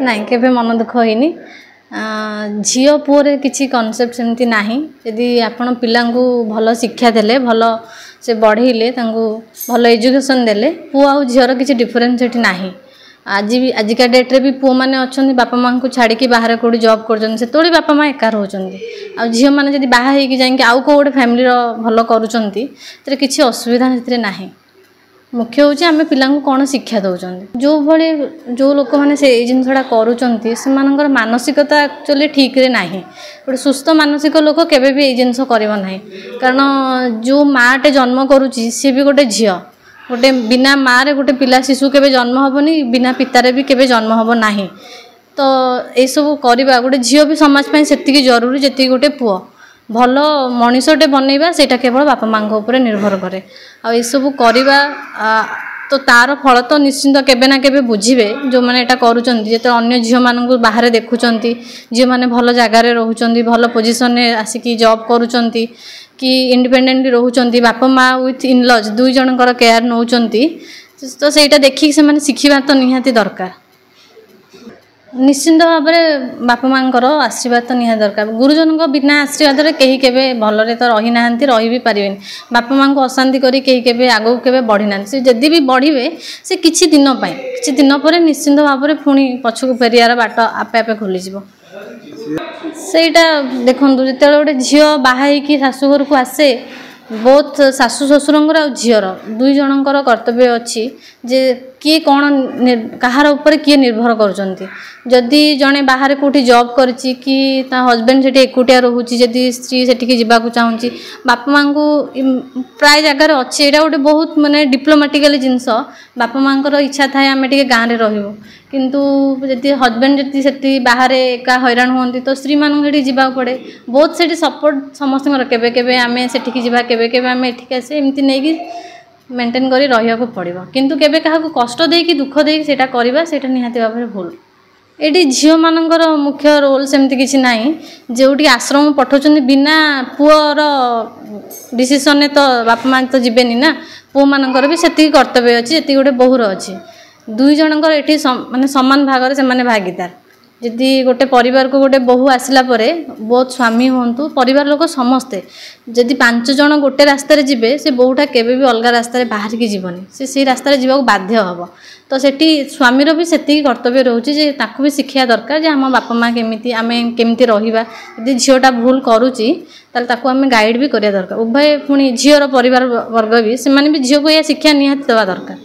नाई केबे मन दुख होइनी झील पुओरे किसी कनसेप्ट सेमती नाही यदि आपण पिलांकु भल शिक्षा देले भल से बढ़ेले भल एजुकेशन देले पुओ आ झीर किसी डिफरेन्स सेठी नाही आज भी आजिका डेट्रे भी पुओ मैंने अच्छा बापा माँ को छाड़ी बाहर कौटी जॉब कर बापा माँ एका रोचंती आ झील मैंने जब बाहा होगी जाइए आउ को गोटे फैमिली भल करुँच किसी असुविधा से नाही मुख्य हूँ आम पिला कौन शिक्षा दौरान जो भाई जो लोक मैंने से जिनसा कर मानसिकता एक्चुअली ठीक रे नाही गोटे सुस्थ मानसिक लोक केवे भी जिनस करना कारण जो माँटे जन्म करुच्ची सी भी गोटे झील गोटे बिना माँ रे गोटे पिला शिशु केवे जन्म हेनी बिना पितारे भी केवे जन्म हम ना तो ये सब करवा गोटे झील भी समाज से जरूरी जी गोटे पुओ भल मनीषटे बनइबा सेटा केवल बापा माँ ऊपर निर्भर करे आ सब करवा तो तार फल तो निश्चिंत केबे ना केबे बुझिबे जो माने एटा करूचंती जेते अन्य झियो मानकु बाहर देखुचंती झियो माने भल जगार रहउचंती भल पोजिशन रे आसिकी जॉब करूचंती कि इंडिपेंडेंटली रहउचंती बापा माँ विथ इन लॉज दुई जनकर केयर नउचंती तो सेटा देखि से माने सिखिबा तो निहाती दरकार निश्चिंत भाव में बापा माँ आशीर्वाद तो निहा दरकार गुरुजन बिना आशीर्वाद कहीं केवे भलरे तो रही ना रही भी पारे बापा माँ को अशांति करी कहीं केवे आगू केवे बढ़ी ना से जदि भी बढ़े से किछि दिन पर निश्चिंत भाव में पुणी पछक फेरियार बाट आपे आपे खोली सेटा देखु जो गोटे झील बाहा शाशुघर को आसे बहुत शाशु ससुर झीर दुई जनकर कर्तव्य अच्छी जे किए कौन कहार ऊपर किए निर्भर करुँच जदि जड़े बाहर कौटी जॉब करी कि हजबैंड से एकुटिया रोचे जदि स्त्री से जावाक चाहूँगी बापा माँ को प्राय जगार अच्छे यहाँ गोटे बहुत माने डिप्लोमेटिकली जिनस बापा माँ इच्छा थाए आम टे गाँव में रही किंतु जदि हजबैंड जदि से बाहर एका हैरान होती तो स्त्री मानक जावाक पड़े बहुत से सपोर्ट समस्त केवे केवे आम से जा केवे केवे आम एठिक आसे एमती नहीं मेंटेन करी रहिया को पड़िबो किंतु केबे काहा को कष्ट देकी दुख देकी सेटा करबा सेटा निहाती भाबरे भूल एटी झियो मानकर मुख्य रोल सेमती किछि नाही जेउटी आश्रम पठाउछन बिना पुअर डिसिजन ने तो बापा मां तो जिबेनी ना पु मानकर भी सेती कर्तव्य अछि जेती गोटे बहुर अछि दुई जनकर एटी माने समान भाग रे से माने भागीदार जदि गोटे परिवार को गोटे बहु आसला परे बहुत स्वामी हूँ परिवार लोक समस्ते जदि 5 जन गोटे रास्ता जीवे से बहुटा केवे भी अलग रास्ता बाहर की जीवनी से रास्ता जावाक बाध्य हम तो सेठी स्वामीर भी सेतिकी कर्तव्य रोचे जे ताकू भी शिक्षा दरकार जे आम बापा माँ केमिति आमे केमिति रहिबा यदि झीलटा भूल करुच्ची ताले ताकू आमे गाइड भी करिया दरकार उभय पुणी झीर परिवार वर्ग भी से माने भी झील को या शिक्षा निहाती देवा दरकार।